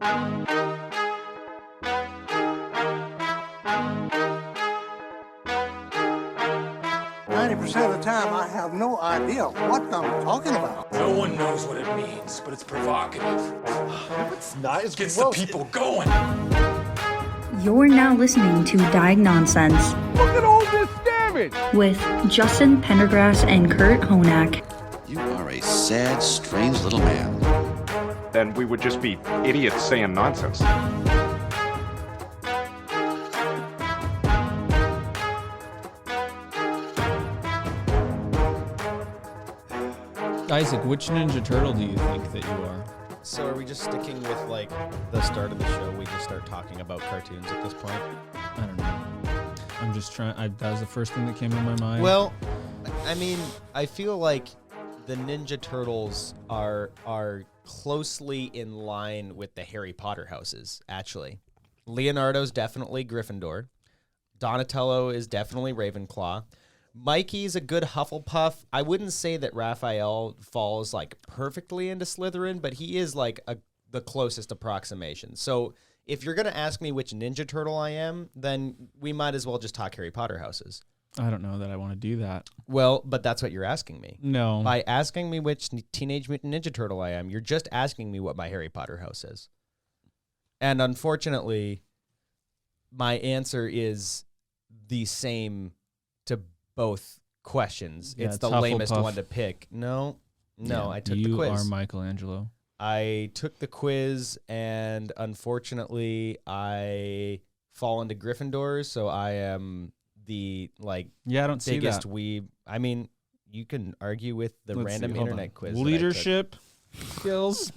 90% of the time, I have no idea what I'm talking about. No one knows what it means, but it's provocative. It's not. It Gets the people going. You're now listening to Diagnonsense. Look at all this damage! With Justin Pendergrass and Kurt Honak. You are a sad, strange little man. Then we would just be idiots saying nonsense. Isaac, which Ninja Turtle do you think that you are? So are we just sticking with, like, the start of the show? We just start talking about cartoons at this point? I don't know. I'm just trying. That was the first thing that came to my mind. Well, I mean, I feel like the Ninja Turtles are closely in line with the Harry Potter houses, actually. Leonardo's definitely Gryffindor. Donatello is definitely Ravenclaw. Mikey's a good Hufflepuff. I wouldn't say that Raphael falls like perfectly into Slytherin, but he is like the closest approximation. So if you're going to ask me which Ninja Turtle I am, then we might as well just talk Harry Potter houses. I don't know that I want to do that. Well, but that's what you're asking me. No. By asking me which Teenage Mutant Ninja Turtle I am, you're just asking me what my Harry Potter house is. And unfortunately, my answer is the same to both questions. Yeah, it's the Hufflepuff. lamest one to pick. No, Yeah, I took the quiz. You are Michelangelo. I took the quiz, and unfortunately, I fall into Gryffindor, so I am the, like, Yeah, I don't see biggest that. weeb. I mean, you can argue with the Let's random see, hold internet on. quiz. that I took. Leadership skills.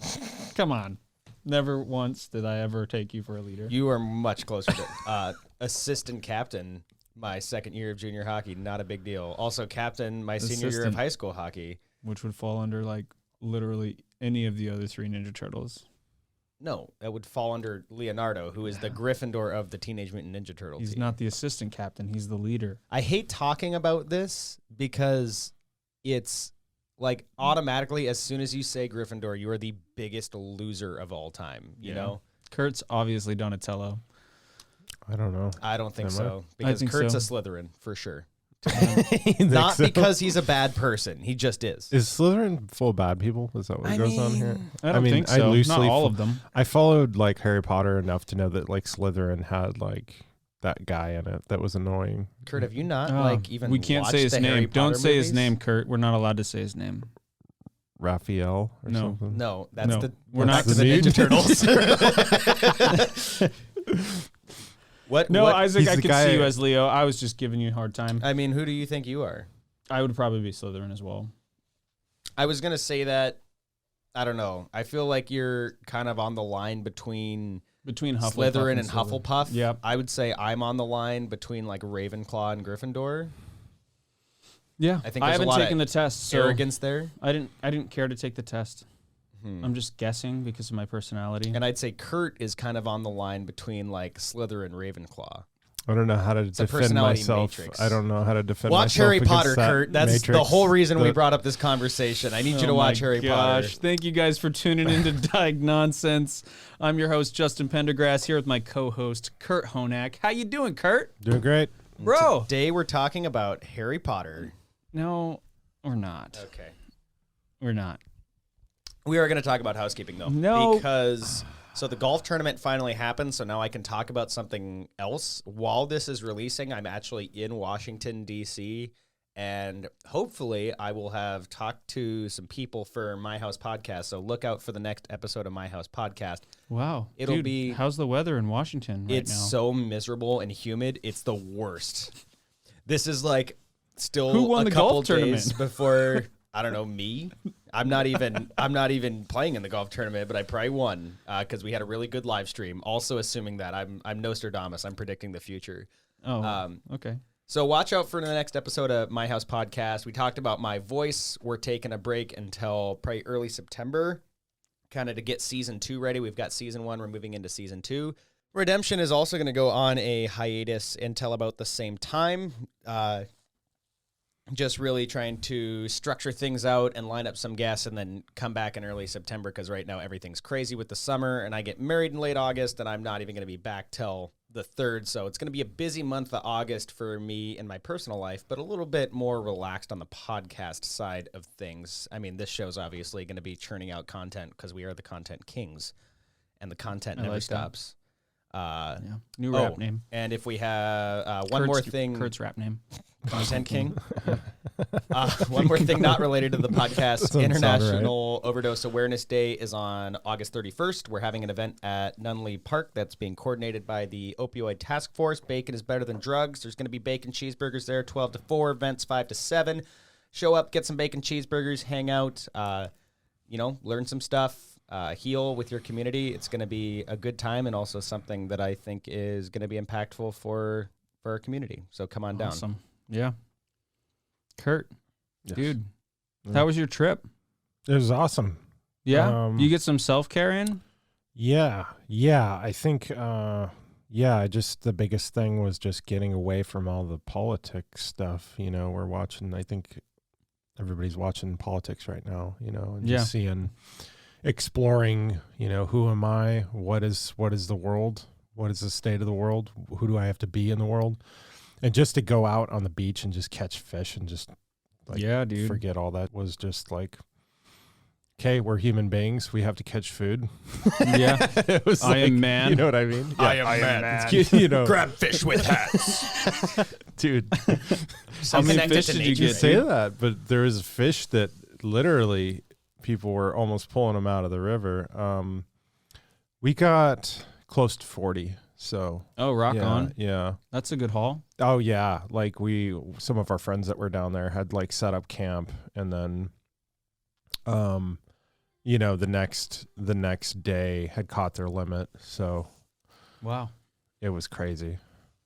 Come on. Never once did I ever take you for a leader. You are much closer to assistant captain my second year of junior hockey. Not a big deal. Also captain my senior year of Assistant. high school hockey. Which would fall under, like, literally any of the other three Ninja Turtles. No, that would fall under Leonardo, who is the Gryffindor of the Teenage Mutant Ninja Turtle He's team. not the assistant captain. He's the leader. I hate talking about this because it's like automatically as soon as you say Gryffindor, you are the biggest loser of all time, you know? Kurt's obviously Donatello. I don't know. I don't think Am I? so. Because think Kurt's so. a Slytherin, for sure. You Not think so? because he's a bad person. He just is. Is Slytherin full of bad people? Is that what goes on here? I don't think so. Not all of them. I followed like Harry Potter enough to know that like Slytherin had like that guy in it that was annoying. Kurt, have you not Oh, like even we can't watched say his the name. Harry Don't Potter say his movies? name, Kurt. We're not allowed to say his name. Raphael or No. something. No, that's No, the we're back not to the the Ninja Turtles. What? No, what- Isaac, He's I the could guy- see you as Leo. I was just giving you a hard time. I mean, who do you think you are? I would probably be Slytherin as well. I was gonna say that. I don't know. I feel like you're kind of on the line between Between Hufflepuff Slytherin and Slytherin. Hufflepuff. Yep. I would say I'm on the line between like Ravenclaw and Gryffindor. Yeah, I think I there's a haven't lot taken of the test. So Arrogance there. I didn't care to take the test. Hmm. I'm just guessing because of my personality. And I'd say Kurt is kind of on the line between like Slytherin, Ravenclaw. I don't know how to a defend personality myself. matrix. I don't know how to defend Watch myself Harry against Potter, that Kurt. That's matrix. the whole reason we brought up this conversation. I need you to Oh watch my Harry Potter. gosh. Thank you guys for tuning into Diagnonsense. I'm your host, Justin Pendergrass, here with my co-host, Kurt Honak. How you doing, Kurt? Doing great. Bro. Today we're talking about Harry Potter. No, we're not. Okay. We're not. We are going to talk about housekeeping, though. No. Because, so the golf tournament finally happened, so now I can talk about something else. While this is releasing, I'm actually in Washington, D.C., and hopefully I will have talked to some people for My House Podcast, so look out for the next episode of My House Podcast. Wow. It'll Dude, be- how's the weather in Washington right It's now? so miserable and humid. It's the worst. This is like still Who won a the couple golf days tournament? before, I don't know, me. I'm not even playing in the golf tournament, but I probably won because we had a really good live stream. Also assuming that I'm Nostradamus. I'm predicting the future. Oh, okay. So watch out for the next episode of My House Podcast. We talked about my voice. We're taking a break until probably early September, kind of to get season 2 ready. We've got season 1. We're moving into season 2. Redemption is also going to go on a hiatus until about the same time. just really trying to structure things out and line up some guests and then come back in early September because right now everything's crazy with the summer and I get married in late August and I'm not even going to be back till the 3rd. So it's going to be a busy month of August for me in my personal life, but a little bit more relaxed on the podcast side of things. I mean, this show's obviously going to be churning out content because we are the content kings and the content never stops. New rap name. And if we have one more thing. Kurt's rap name. Content King. One more thing not related to the podcast. International Overdose Awareness Day is on August 31st. We're having an event at Nunley Park that's being coordinated by the Opioid Task Force. Bacon is better than drugs. There's going to be bacon cheeseburgers there, 12 to 4, events 5 to 7. Show up, get some bacon cheeseburgers, hang out, learn some stuff, heal with your community. It's going to be a good time and also something that I think is going to be impactful for our community. So come on down. Awesome. Yeah. Kurt, Yes. dude, how was your trip? It was awesome. Yeah? You get some self-care in? Yeah. I think, just the biggest thing was just getting away from all the politics stuff. We're watching, I think everybody's watching politics right now, and just exploring, who am I? What is the world? What is the state of the world? Who do I have to be in the world? And just to go out on the beach and just catch fish and just forget all that was just like, okay, we're human beings. We have to catch food. Yeah. It was I am man. You know what I mean? I am man. It's, Grab fish with hats. dude. How many fish did you get? Say that, but there was a fish that literally people were almost pulling them out of the river. We got close to 40. So rock on. Yeah. That's a good haul. Oh yeah. Like some of our friends that were down there had like set up camp and then the next day had caught their limit. So wow. It was crazy.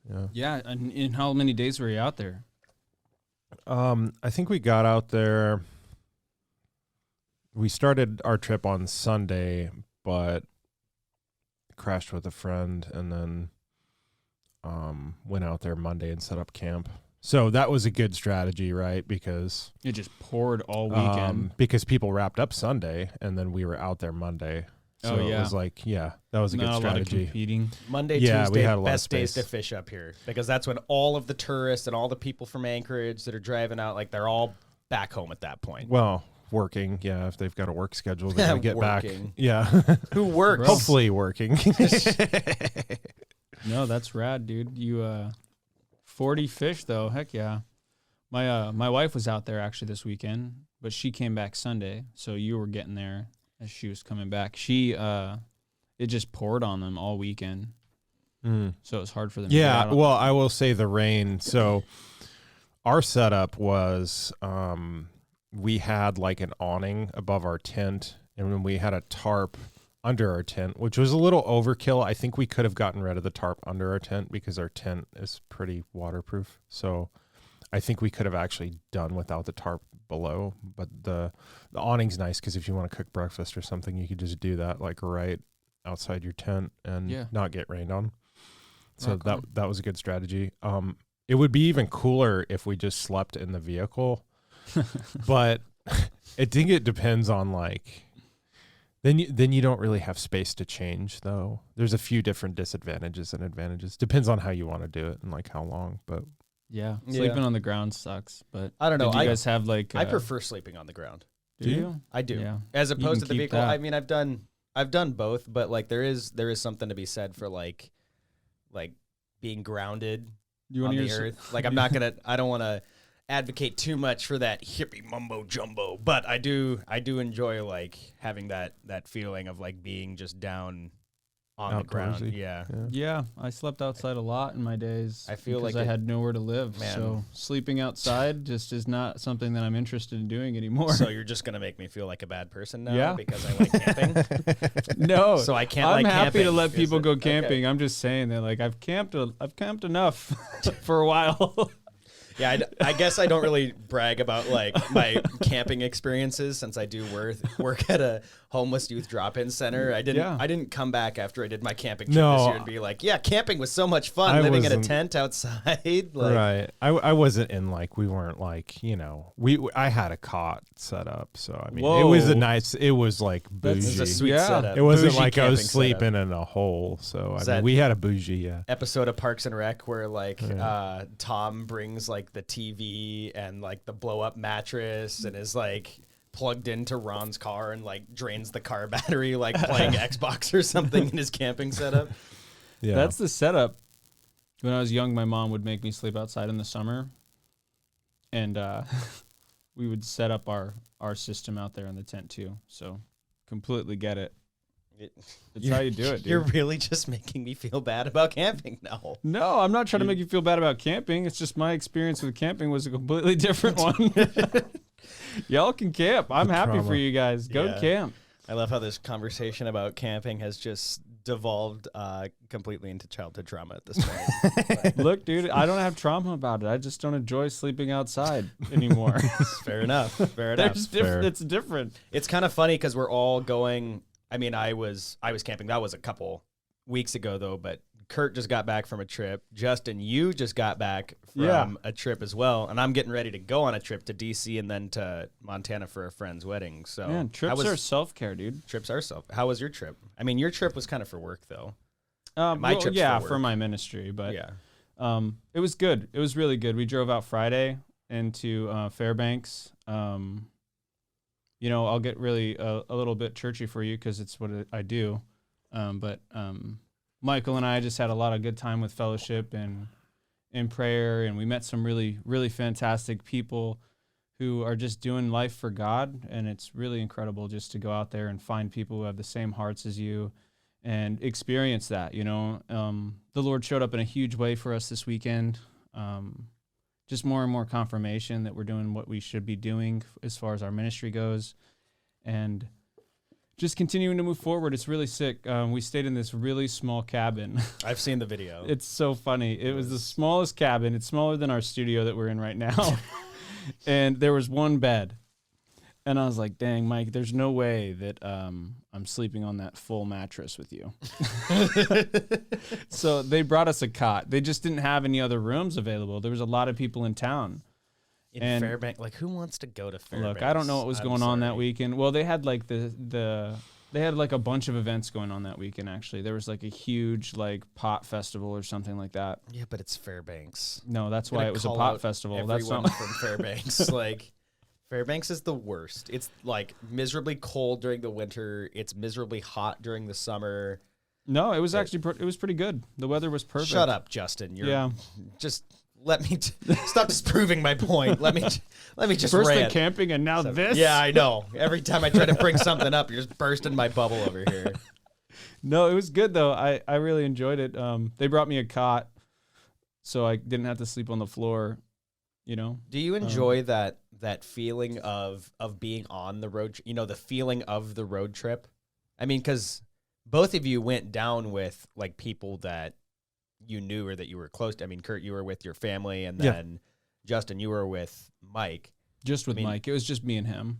Yeah. Yeah, and in how many days were you out there? I think we got out there. We started our trip on Sunday, but crashed with a friend and then went out there Monday and set up camp. So that was a good strategy, right? Because it just poured all weekend. Because people wrapped up Sunday and then we were out there Monday. So it was like, that was a good strategy. A lot of competing. Monday, Tuesday, we had a lot best of days to fish up here because that's when all of the tourists and all the people from Anchorage that are driving out, like they're all back home at that point. Well, working, if they've got a work schedule, they're going to get back. Yeah. Who works? Hopefully working. No, that's rad, dude. You 40 fish though. Heck yeah. My wife was out there actually this weekend, but she came back Sunday, so you were getting there as she was coming back. She it just poured on them all weekend. So it was hard for them. Yeah, well, I will say the rain. So our setup was we had like an awning above our tent, and then we had a tarp under our tent, which was a little overkill. I think we could have gotten rid of the tarp under our tent because our tent is pretty waterproof. So I think we could have actually done without the tarp below. But the awning's nice because if you want to cook breakfast or something, you could just do that like right outside your tent and not get rained on. So that was a good strategy. It would be even cooler if we just slept in the vehicle. But I think it depends on like then you don't really have space to change though. There's a few different disadvantages and advantages. Depends on how you want to do it and like how long. But sleeping on the ground sucks. But I don't know. Did you guys have like I prefer sleeping on the ground. Do you? I do. Yeah. As opposed to the vehicle. That. I mean, I've done both, but like there is something to be said for like being grounded on the earth. Like I don't want to advocate too much for that hippie mumbo jumbo, but I do enjoy like having that feeling of like being just down on the ground. Yeah, I slept outside a lot in my days. I feel like I had nowhere to live. Man. So sleeping outside just is not something that I'm interested in doing anymore. So you're just gonna make me feel like a bad person now because I like camping? No. So I can't. I'm like happy camping to let people go camping. Okay. I'm just saying that like I've camped enough for a while. Yeah, I guess I don't really brag about like my camping experiences since I do work at a homeless youth drop-in center. I didn't come back after I did my camping trip this year and be like, yeah, camping was so much fun living in a tent outside. Like, right. I wasn't in like, we weren't like, I had a cot set up. So, I mean, it was like bougie. This is a sweet setup. It wasn't Bougie like I was camping sleeping setup. in a hole. So, I that- mean, we had a bougie, Episode of Parks and Rec where like Tom brings like the TV and like the blow up mattress and is like plugged into Ron's car and like drains the car battery like playing Xbox or something in his camping setup. Yeah. That's the setup. When I was young, my mom would make me sleep outside in the summer, and we would set up our system out there in the tent too. So completely get it. That's how you do it, dude. You're really just making me feel bad about camping now. No, I'm not trying to make you feel bad about camping. It's just my experience with camping was a completely different one. Y'all can camp. I'm happy for you guys. Go camp. I love how this conversation about camping has just devolved completely into childhood trauma at this point. Look, dude, I don't have trauma about it. I just don't enjoy sleeping outside anymore. Fair enough. Fair enough. It's different. It's kind of funny because we're all going. I mean, I was camping. That was a couple weeks ago, though. But Kurt just got back from a trip. Justin, you just got back from a trip as well. And I'm getting ready to go on a trip to D.C. and then to Montana for a friend's wedding. So man, trips are self-care, dude. Trips are How was your trip? I mean, your trip was kind of for work, though. My trip's for my ministry, but it was good. It was really good. We drove out Friday into Fairbanks. I'll get really a little bit churchy for you because it's what I do. But Michael and I just had a lot of good time with fellowship and in prayer, and we met some really, really fantastic people who are just doing life for God, and it's really incredible just to go out there and find people who have the same hearts as you and experience that, The Lord showed up in a huge way for us this weekend. Just more and more confirmation that we're doing what we should be doing as far as our ministry goes, and just continuing to move forward. It's really sick. We stayed in this really small cabin. I've seen the video. It's so funny. It was the smallest cabin. It's smaller than our studio that we're in right now. And there was one bed. And I was like, dang, Mike, there's no way that I'm sleeping on that full mattress with you. So they brought us a cot. They just didn't have any other rooms available. There was a lot of people in town. In Fairbanks, like who wants to go to Fairbanks? Look, I don't know what was going on that weekend. Well, they had like they had like a bunch of events going on that weekend, actually. There was like a huge like pot festival or something like that. Yeah, but it's Fairbanks. No, that's why it was a pot festival. That's Everyone not from Fairbanks. Like, Fairbanks is the worst. It's like miserably cold during the winter. It's miserably hot during the summer. No, it was actually it was pretty good. The weather was perfect. Shut up, Justin. Just let me stop disproving my point. Let me just first rant. the camping and now this. Yeah, I know. Every time I try to bring something up, you're just bursting my bubble over here. No, it was good though. I really enjoyed it. They brought me a cot, so I didn't have to sleep on the floor. Do you enjoy that feeling of being on the road? The feeling of the road trip. I mean, because both of you went down with like people that you knew or that you were close to. I mean, Kurt, you were with your family, and then Justin, you were with Mike. Just with Mike. It was just me and him.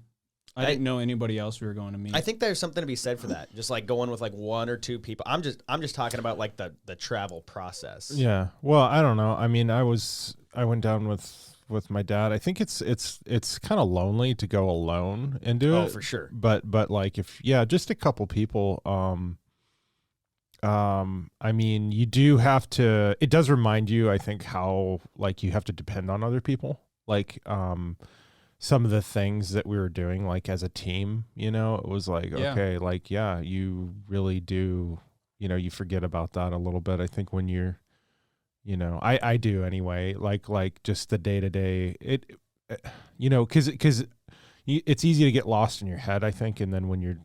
I didn't know anybody else we were going to meet. I think there's something to be said for that. Just like going with like one or two people. I'm just talking about like the travel process. Yeah. Well, I don't know. I mean, I went down with my dad. I think it's kind of lonely to go alone and do it. Oh, for sure. But like just a couple people. I mean, you do have to. It does remind you, I think, how like you have to depend on other people. Like some of the things that we were doing, like as a team, it was like okay, like you really do. You forget about that a little bit. I think when you're, I do anyway. Like just the day to day. Because it's easy to get lost in your head, I think, and then when you're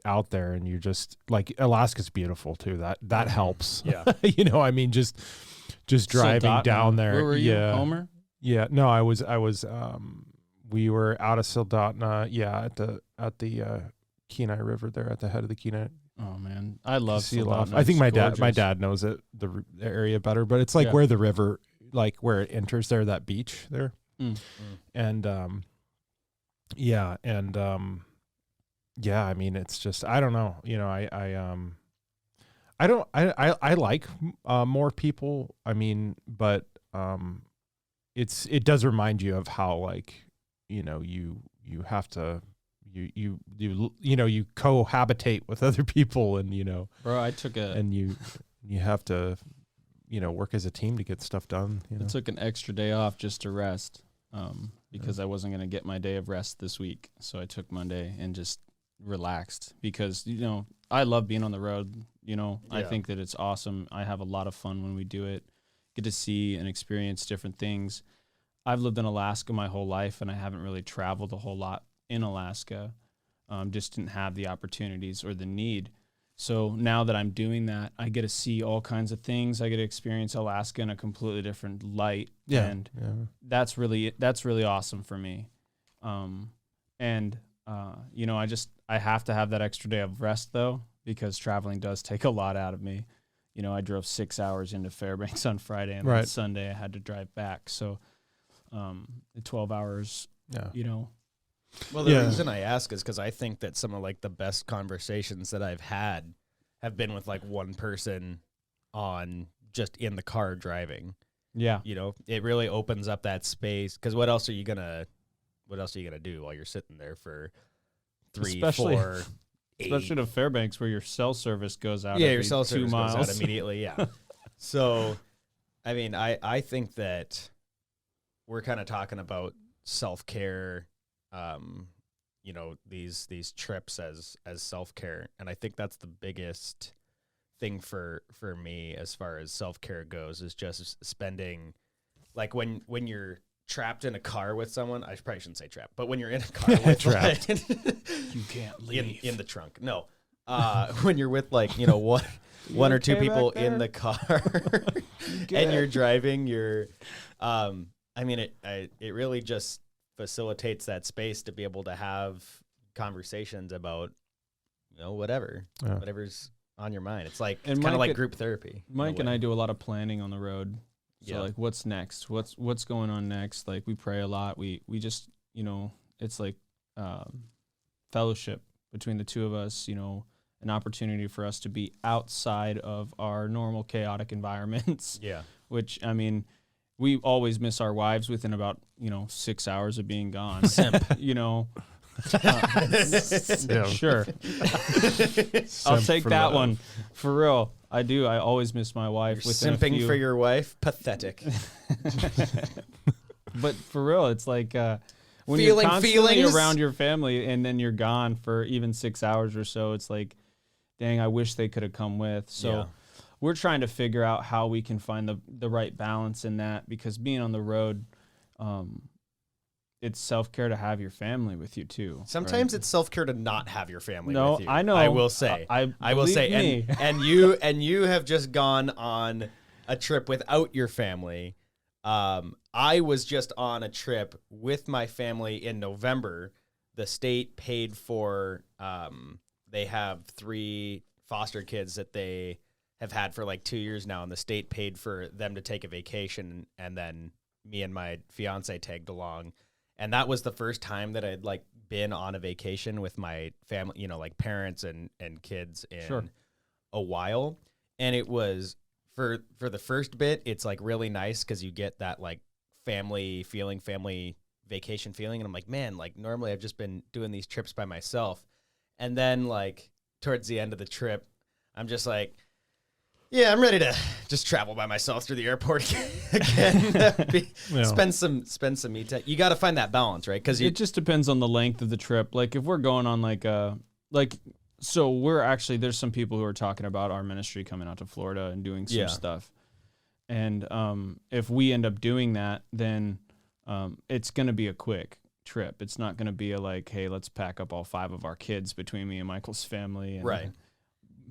out there and you're just like Alaska's beautiful too. That helps. Yeah. I mean, just driving Soldotna. down there. Where were you, yeah. Homer? Yeah. No, I was. We were out of Soldotna. Yeah, at the Kenai River there at the head of the Kenai. Oh man, I love Soldotna. Soldotna. I think It's my gorgeous. dad knows it the area better, but it's like where the river like where it enters there, that beach there. And yeah, I mean, it's just, I don't know, you know, I like more people. I mean, but it does remind you of how, like, you know, you have to you cohabitate with other people, and you know, Bro, I took and you have to, you know, work as a team to get stuff done. You know? I took an extra day off just to rest, because I wasn't going to get my day of rest this week. So I took Monday and just relaxed, because, you know, I love being on the road. You know, I think that it's awesome. I have a lot of fun when we do it, get to see and experience different things. I've lived in Alaska my whole life, and I haven't really traveled a whole lot in Alaska. Just didn't have the opportunities or the need. So now that I'm doing that, I get to see all kinds of things. I get to experience Alaska in a completely different light. And that's really awesome for me. You know, I have to have that extra day of rest, though, because traveling does take a lot out of me. You know, I drove 6 hours into Fairbanks on Friday, and on Sunday I had to drive back. So the 12 hours, you know. Well, the reason I ask is because I think that some of like the best conversations that I've had have been with like one person on just in the car driving. Yeah. You know, it really opens up that space, because what else are you gonna do while you're sitting there for 3, 4, 8? Especially to Fairbanks, where your cell service goes out. Yeah, your cell service 2 miles. goes out immediately. Yeah. So, I mean, I think that we're kind of talking about self-care, you know, these trips as self-care, and I think that's the biggest thing for me as far as self-care goes, is just spending, like, when you're trapped in a car with someone. I probably shouldn't say trapped, but when you're in a car with trapped, you can't leave in the trunk. No, when you're with, like, you know, one or two people in the car and you're driving, I mean, it really just facilitates that space to be able to have conversations about, you know, whatever's on your mind. It's like, it's kind of like group therapy. Mike and I do a lot of planning on the road. So like, what's next? What's going on next? Like, we pray a lot. We just, you know, it's like fellowship between the two of us, you know, an opportunity for us to be outside of our normal chaotic environments. Yeah. Which, I mean, we always miss our wives within about, you know, 6 hours of being gone. Simp. You know. Sure. I'll take that one. For real. I do. I always miss my wife. You're simping for your wife? Pathetic. But for real, it's like when you're constantly around your family and then you're gone for even 6 hours or so, it's like, dang, I wish they could have come with. So we're trying to figure out how we can find the right balance in that, because being on the road, it's self-care to have your family with you too. Sometimes it's self-care to not have your family with you. I know. I will say. I will say. Me. And you have just gone on a trip without your family. I was just on a trip with my family in November. The state paid for, they have 3 foster kids that they have had for like 2 years now, and the state paid for them to take a vacation, and then me and my fiance tagged along. And that was the first time that I'd like been on a vacation with my family, you know, like parents and kids in a while. And it was for the first bit, it's like really nice, because you get that like family feeling, family vacation feeling. And I'm like, man, like normally I've just been doing these trips by myself. And then like towards the end of the trip, I'm just like, yeah, I'm ready to just travel by myself through the airport again. Spend some me time. You got to find that balance, right? Because it just depends on the length of the trip. Like if we're going on so we're actually, there's some people who are talking about our ministry coming out to Florida and doing some stuff. And if we end up doing that, then it's going to be a quick trip. It's not going to be a like, hey, let's pack up all 5 of our kids between me and Michael's family. And right.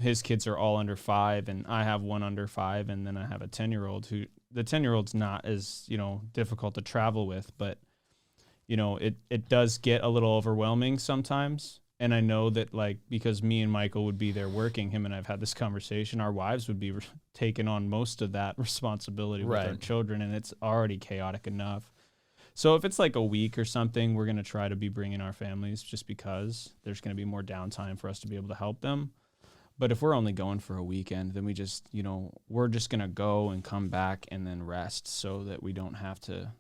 His kids are all under 5, and I have one under 5, and then I have a 10-year-old who the 10-year-old's not as, you know, difficult to travel with, but, you know, it does get a little overwhelming sometimes. And I know that, like, because me and Michael would be there working, him and I've had this conversation, our wives would be taking on most of that responsibility with our Right. children, and it's already chaotic enough. So if it's like a week or something, we're going to try to be bringing our families just because there's going to be more downtime for us to be able to help them. But if we're only going for a weekend, then we just, we're just going to go and come back and then rest so that we don't have to.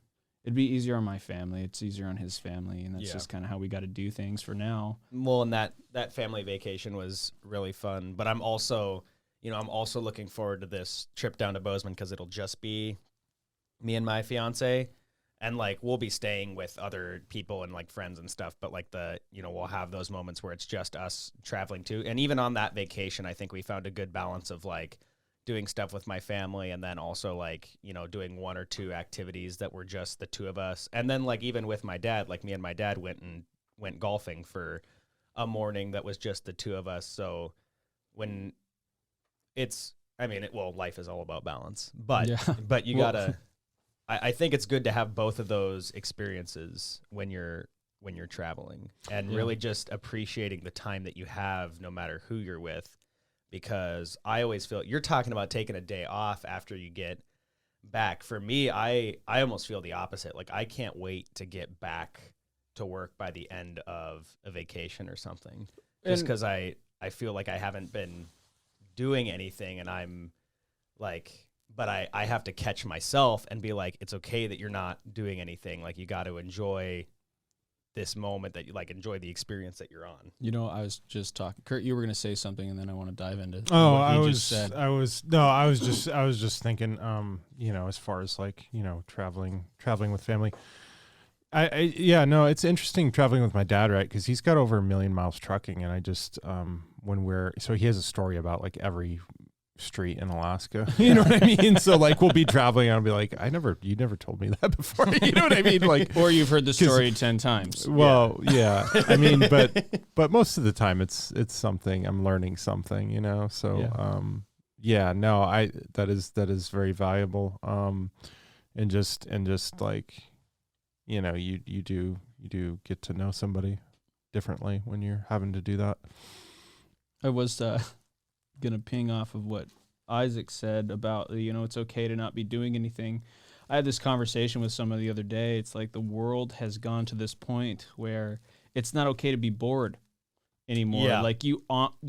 It'd be easier on my family. It's easier on his family. And that's just kind of how we got to do things for now. Well, and that family vacation was really fun. But I'm also looking forward to this trip down to Bozeman because it'll just be me and my fiance. And, like, we'll be staying with other people and, like, friends and stuff. But, like, we'll have those moments where it's just us traveling too. And even on that vacation, I think we found a good balance of, like, doing stuff with my family and then also, like, doing one or two activities that were just the two of us. And then, like, even with my dad, like, me and my dad went golfing for a morning that was just the two of us. So when life is all about balance, but you gotta, I think it's good to have both of those experiences when you're traveling and really just appreciating the time that you have no matter who you're with. Because I always feel you're talking about taking a day off after you get back. For me, I almost feel the opposite. Like, I can't wait to get back to work by the end of a vacation or something. Just because I feel like I haven't been doing anything, and I'm like, but I have to catch myself and be like, it's okay that you're not doing anything. Like, you got to enjoy this moment, that you enjoy the experience that you're on. I was just talking, Kurt, you were going to say something and then I want to dive into I what was just thinking, as far as traveling with family. It's interesting traveling with my dad, right? Cause he's got over 1 million miles trucking. And I just, so he has a story about like every street in Alaska, you know what I mean? So like we'll be traveling and I'll be like, you never told me that before. You know what I mean? Like, or you've heard the story 10 times. Well, yeah. I mean, but most of the time it's something I'm learning something, So that is very valuable. And just like, you do get to know somebody differently when you're having to do that. I was gonna ping off of what Isaac said about it's okay to not be doing anything. I had this conversation with someone the other day. It's like the world has gone to this point where it's not okay to be bored anymore. Yeah. Like you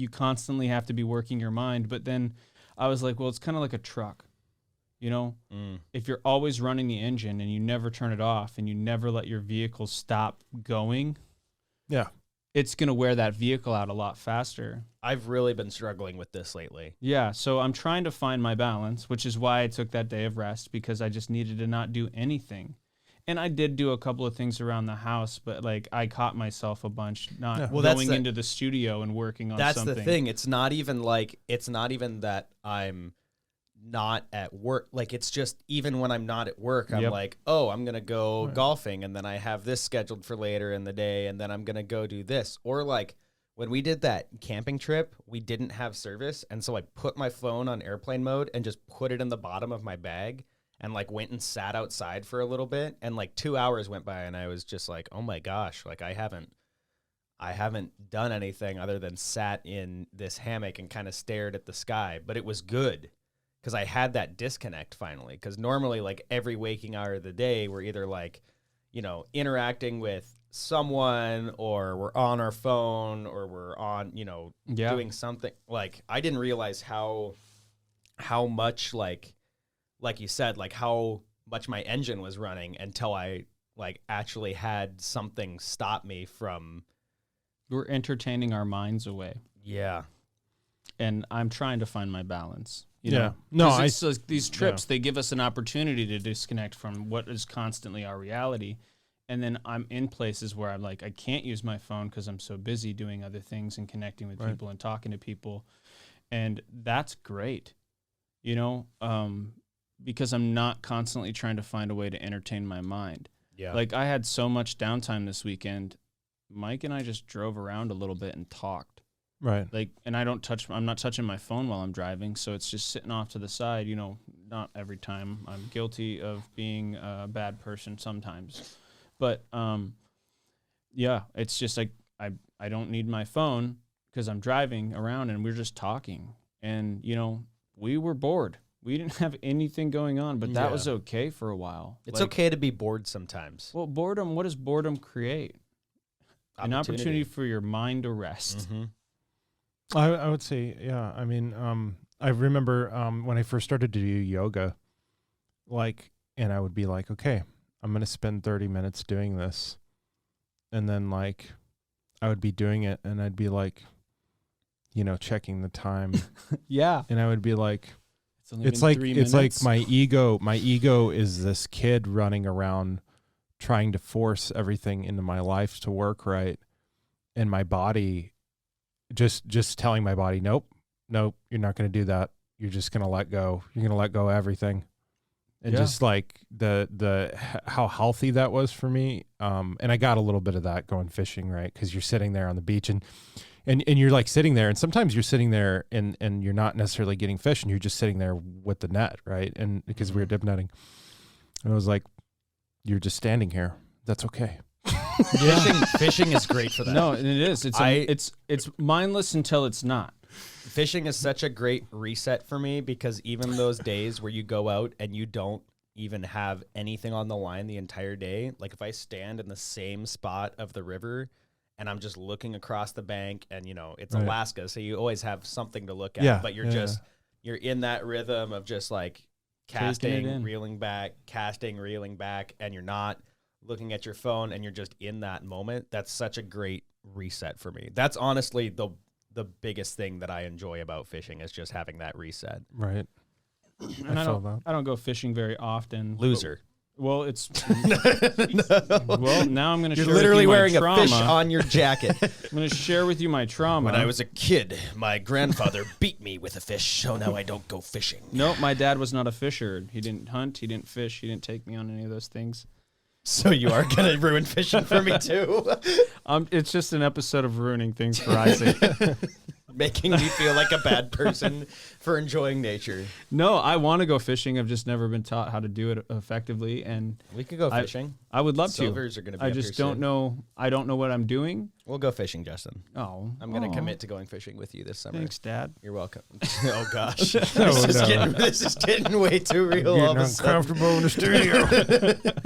constantly have to be working your mind. But then I was like, well, it's kind of like a truck. If you're always running the engine and you never turn it off and you never let your vehicle stop going, it's going to wear that vehicle out a lot faster. I've really been struggling with this lately. Yeah, so I'm trying to find my balance, which is why I took that day of rest, because I just needed to not do anything. And I did do a couple of things around the house, but like I caught myself a bunch going into the studio and working on something. That's the thing. It's not even that I'm not at work. Like, it's just, even when I'm not at work, I'm like, oh, I'm gonna go golfing, and then I have this scheduled for later in the day, and then I'm gonna go do this. Or like when we did that camping trip, we didn't have service, and so I put my phone on airplane mode and just put it in the bottom of my bag and like went and sat outside for a little bit, and like 2 hours went by and I was just like, oh my gosh, like I haven't done anything other than sat in this hammock and kind of stared at the sky. But it was good, because I had that disconnect finally. Because normally, like, every waking hour of the day, we're either like, interacting with someone, or we're on our phone, or we're on, doing something. Like, I didn't realize how much, like you said, like how much my engine was running until I like actually had something stop me from. We're entertaining our minds away. Yeah. And I'm trying to find my balance. No, it's like these trips, they give us an opportunity to disconnect from what is constantly our reality. And then I'm in places where I'm like, I can't use my phone because I'm so busy doing other things and connecting with people and talking to people. And that's great, because I'm not constantly trying to find a way to entertain my mind. Yeah. Like, I had so much downtime this weekend. Mike and I just drove around a little bit and talked. Right. Like, and I'm not touching my phone while I'm driving, so it's just sitting off to the side. Not every time. I'm guilty of being a bad person sometimes. But, it's just like I don't need my phone because I'm driving around and we're just talking. And, you know, we were bored. We didn't have anything going on, but that was okay for a while. It's okay to be bored sometimes. Well, boredom, what does boredom create? An opportunity for your mind to rest. Mm-hmm. I would say, yeah. I mean, I remember when I first started to do yoga, and I would be like, okay, I'm going to spend 30 minutes doing this. And then, I would be doing it, and I'd be like, checking the time. Yeah. And I would be like, it's like my ego is this kid running around trying to force everything into my life to work right, and my body just telling my body, nope, you're not going to do that. You're just going to let go. You're going to let go of everything. And just the how healthy that was for me. And I got a little bit of that going fishing, right? Because you're sitting there on the beach and you're sitting there, and sometimes you're sitting there and you're not necessarily getting fish, and you're just sitting there with the net, right? And because we were dip netting, and I was like, you're just standing here. That's okay. Fishing is great for that. No, and it is. It's mindless until it's not. Fishing is such a great reset for me, because even those days where you go out and you don't even have anything on the line the entire day, like if I stand in the same spot of the river and I'm just looking across the bank, and it's Alaska, so you always have something to look at, but you're in that rhythm of just casting, reeling back, and you're not looking at your phone, and you're just in that moment. That's such a great reset for me. That's honestly the biggest thing that I enjoy about fishing, is just having that reset. Right. And I don't go fishing very often. Loser. Well, it's well, now I'm going to share literally with you wearing my trauma. a fish on your jacket. I'm going to share with you my trauma. When I was a kid, my grandfather beat me with a fish, so now I don't go fishing. Nope, my dad was not a fisher. He didn't hunt, he didn't fish, he didn't take me on any of those things. So you are going to ruin fishing for me too? It's just an episode of ruining things for Isaac. Making me feel like a bad person for enjoying nature. No, I want to go fishing. I've just never been taught how to do it effectively, and we could go fishing. I would love Silvers to. Are going to be I just don't know. I don't know what I'm doing. We'll go fishing, Justin. Oh, I'm going to commit to going fishing with you this summer. Thanks, Dad. You're welcome. Oh gosh, this is getting way too real. Getting uncomfortable in the studio.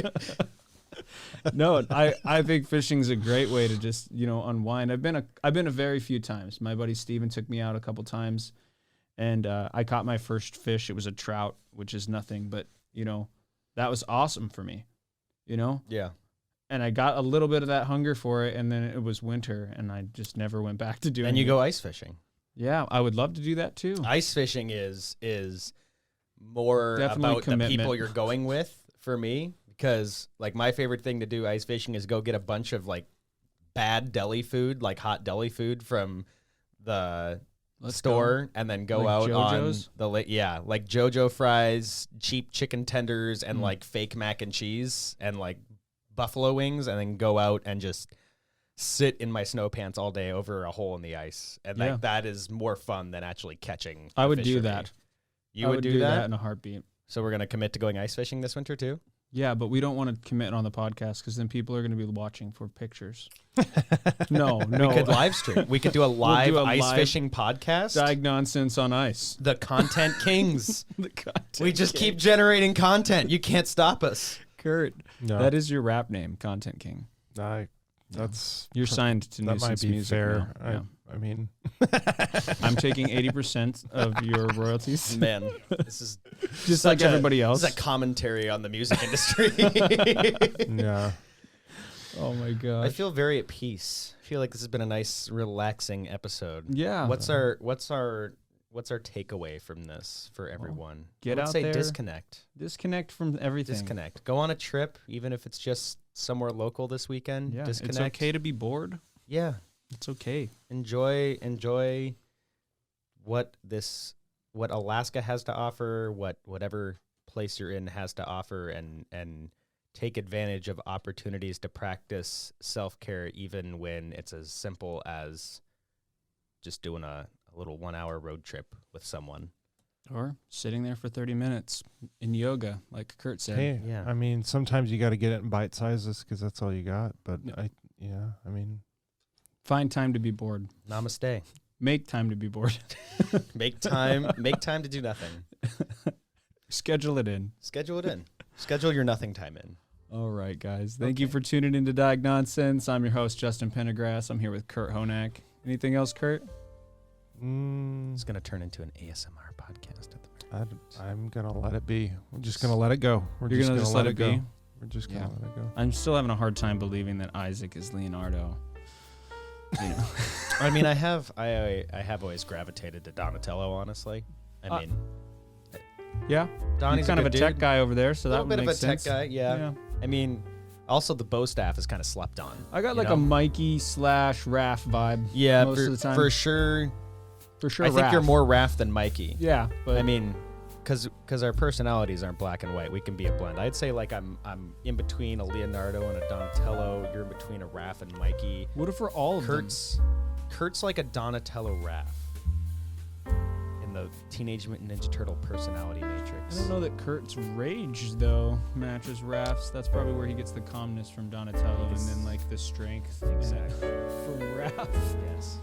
No, I think fishing's a great way to just, unwind. I've been a very few times. My buddy Steven took me out a couple times, and I caught my first fish. It was a trout, which is nothing, but that was awesome for me. Yeah. And I got a little bit of that hunger for it, and then it was winter, and I just never went back to doing it. And you go ice fishing. Yeah, I would love to do that too. Ice fishing is more Definitely about commitment. the people you're going with for me. Because my favorite thing to do ice fishing is go get a bunch of bad deli food, hot deli food from the store, and then go out JoJo's? on the JoJo fries, cheap chicken tenders, and fake mac and cheese, and buffalo wings, and then go out and just sit in my snow pants all day over a hole in the ice, and that is more fun than actually catching. I would fish do for me. that. You I would do that in a heartbeat. So we're gonna commit to going ice fishing this winter too. Yeah, but we don't want to commit on the podcast because then people are going to be watching for pictures. No. We could live stream. We could do a live ice live fishing podcast. Diagnonsense on ice. The content kings. The content We just keep generating content. You can't stop us. Kurt, No. that is your rap name, Content King. That's You're signed to that might Nuisance be Music fair. now. Yeah. I mean, I'm taking 80% of your royalties. Man, this is Just like everybody else. This is a commentary on the music industry. yeah. Oh my god. I feel very at peace. I feel like this has been a nice, relaxing episode. Yeah. What's our takeaway from this for everyone? Get I would out say there. disconnect from everything. Disconnect. Go on a trip, even if it's just somewhere local this weekend. Yeah. Disconnect. It's okay to be bored. Yeah. It's okay. Enjoy what Alaska has to offer, whatever place you're in has to offer, and take advantage of opportunities to practice self-care, even when it's as simple as just doing a little 1 hour road trip with someone. Or sitting there for 30 minutes in yoga, like Kurt said. Hey, Yeah. I mean, sometimes you got to get it in bite sizes because that's all you got. But I mean, Find time to be bored. Namaste. Make time to be bored. Make time to do nothing. Schedule it in. Schedule it in. Schedule your nothing time in. All right, guys. Thank you for tuning into Diagnonsense. I'm your host, Justin Pendergrass. I'm here with Kurt Honak. Anything else, Kurt? It's going to turn into an ASMR podcast at the I'm going to let it be. We're just going to let it go. You're going to just let it go. be? We're just going to let it go. I'm still having a hard time believing that Isaac is Leonardo. You know. I mean, I have always gravitated to Donatello, honestly. I mean, Yeah. Donnie's You're kind of a good tech dude. guy over there, so A that little would bit of make a sense. tech guy, yeah. I mean, also the bow staff is kind of slept on. I got you like know? a Mikey / Raph vibe. Yeah, most for, of the time. for sure. For sure. I think you're Raph. more Raph than Mikey. Yeah, but I mean, because our personalities aren't black and white, we can be a blend. I'd say like I'm in between a Leonardo and a Donatello. You're in between a Raph and Mikey. what if we're all of them? Kurt's like a Donatello Raph in the Teenage Mutant Ninja Turtle personality matrix. I don't know that Kurt's rage though matches Raph's. That's probably where he gets the calmness from Donatello, and then like the strength Exactly. from Raph. Yes.